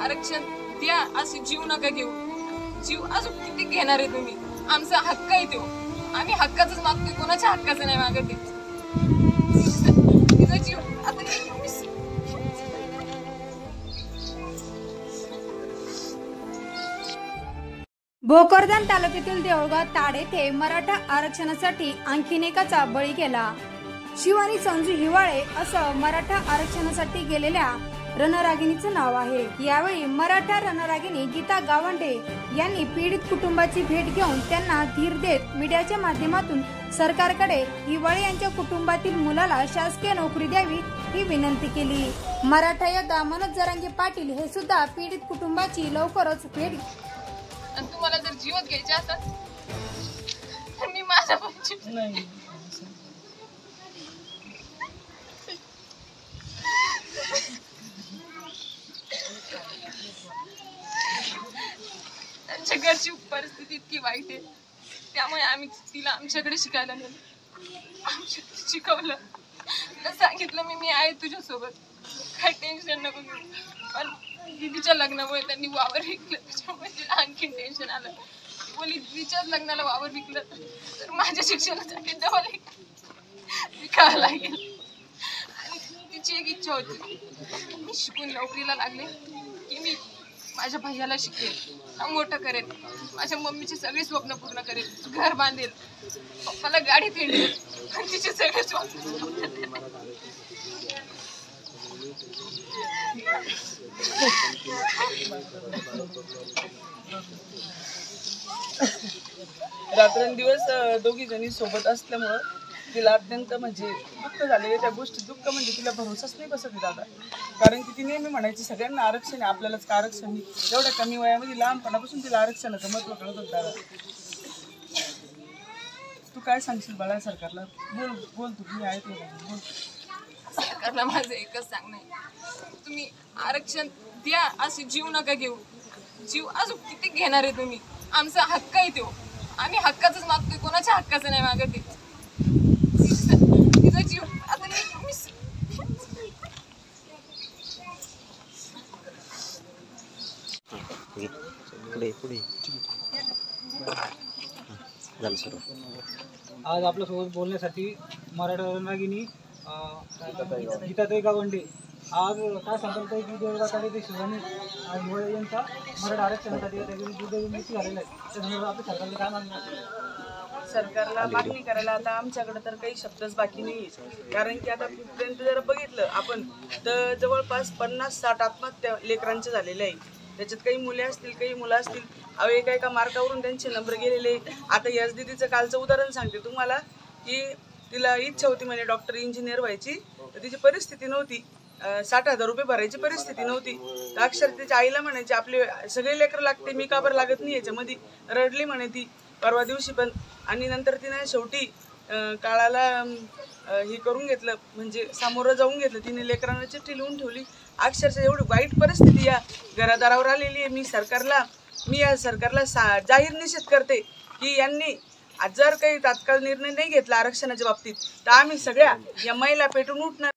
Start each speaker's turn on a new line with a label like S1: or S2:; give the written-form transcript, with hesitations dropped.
S1: आरक्षण द्या, असे जीव नका घेऊ. जीव अजून किती घेणार आहे तुम्ही? आमचा हक्क आहे तो, आम्ही हक्काच मागतोय, कोणाच्या हक्काचं नाही मागत. तिचा जीव आता
S2: भोकरदन तालुक्यातील देऊळगाव ताड येथे मराठा आरक्षणासाठी आणखीन एकाचा बळी गेला. शिव आणि संजू हिवाळे असं मराठा आरक्षणासाठी गेलेल्या रणरागिणीचं नाव आहे. यावेळी मराठा रणरागिणी गीता गावंडे यांनी पीडित कुटुंबाची भेट घेऊन त्यांना धीर देत मीडियाच्या माध्यमातून सरकारकडे हिवाळे यांच्या कुटुंबातील मुलाला शासकीय नोकरी द्यावी ही विनंती केली. मराठा योद्धा मनोज जरांगे पाटील हे सुद्धा पीडित कुटुंबाची लवकरच भेट.
S1: तुम्हाला जर जीवत घ्यायचे असतात तर मी माझ्या नाही. त्यांच्या घरची परिस्थिती इतकी वाईट आहे, त्यामुळे आम्ही तिला आमच्याकडे शिकायला नेलं, आमच्याकडे शिकवलं. तिला सांगितलं मी आहे तुझ्यासोबत, काही टेन्शन नको घेऊ. पण दीदीच्या लग्नामुळे त्यांनी वावर विकलं, त्याच्यामुळे तिला आणखीन टेन्शन आलं. ती बोली दीदीच्याच लग्नाला वावर विकलं तर माझ्या शिक्षणासाठी डबल विकावं लागेल. आणि तिची एक इच्छा होती, मी शिकून नोकरीला लागले की मी माझ्या भैयाला शिकेल, मोठं करेल, माझ्या मम्मीचे सगळे स्वप्न पूर्ण करेल, घर बांधेल, पप्पाला गाडी फेडेल, आणि तिचे सगळे स्वप्न.
S3: रात्रंदिवस दोघी जणी सोबत असल्यामुळं तिला अत्यंत म्हणजे दुःख झालेले. त्या गोष्टी दुःख म्हणजे तिला भरोसाच नाही बसत दादा, कारण की ती नेहमी म्हणायची सगळ्यांना आरक्षण आहे, आपल्यालाच का आरक्षण नाही. एवढ्या कमी वयामध्ये लहानपणापासून तिला आरक्षणाचं महत्त्व कळत होतं दादा. तू काय सांगशील बाळा सरकारला? बोल तू, मी आहे बोल.
S1: सरकारला माझं एकच सांगणं आहे, तुम्ही आरक्षण द्या, असे जीव नका घेऊ. जीव अजून किती घेणार आहे तुम्ही? आमचा हक्क आहे तो, आम्ही हक्काच मागतोय, कोणाच्या हक्काचं नाही मागत. तिचा जीव आता
S4: आज आपल्यासोबत बोलण्यासाठी मराठा रणरागिणी गीताताई गावंडे आज काय सांगतात की देऊळगाव ताड येथे शिवानी हिवाळे यांचा मराठा आरक्षणासाठी मृत्यू झालेला आहे. त्याच्यानंतर आपल्या सरकारला काय मागणी?
S3: सरकारला मागणी करायला आता आमच्याकडे तर काही शब्दच बाकी नाही, कारण की आता कुठपर्यंत जर बघितलं आपण तर जवळपास 50-60 आत्महत्या लेकरांचे झालेले आहे. त्याच्यात काही मुले असतील, काही मुलं असतील. एका मार्कावरून त्यांचे नंबर गेलेले. आता यश दीदीचं कालचं उदाहरण सांगते तुम्हाला, की तिला इच्छा होती म्हणे डॉक्टर इंजिनियर व्हायची, तर तिची परिस्थिती नव्हती, 60,000 रुपये भरायची परिस्थिती नव्हती. तर अक्षर तिच्या आईला म्हणायची आपले सगळे लेकर लागते, मी का बरं लागत नाही याच्यामध्ये. रडली म्हणे ती परवा दिवशी पण. आणि नंतर तिने शेवटी काळाला हे करून घेतलं, म्हणजे सामोरं जाऊन घेतलं. तिने लेकरांना चिठ्ठी लिहून ठेवली. अक्षरशः एवढी वाईट परिस्थिती या घरादारावर आलेली आहे. मी या सरकारला जाहीर निषेध करते की यांनी जर काही तात्काळ निर्णय नाही घेतला आरक्षणाच्या बाबतीत तर आम्ही सगळ्या या महिला पेटून उठणार.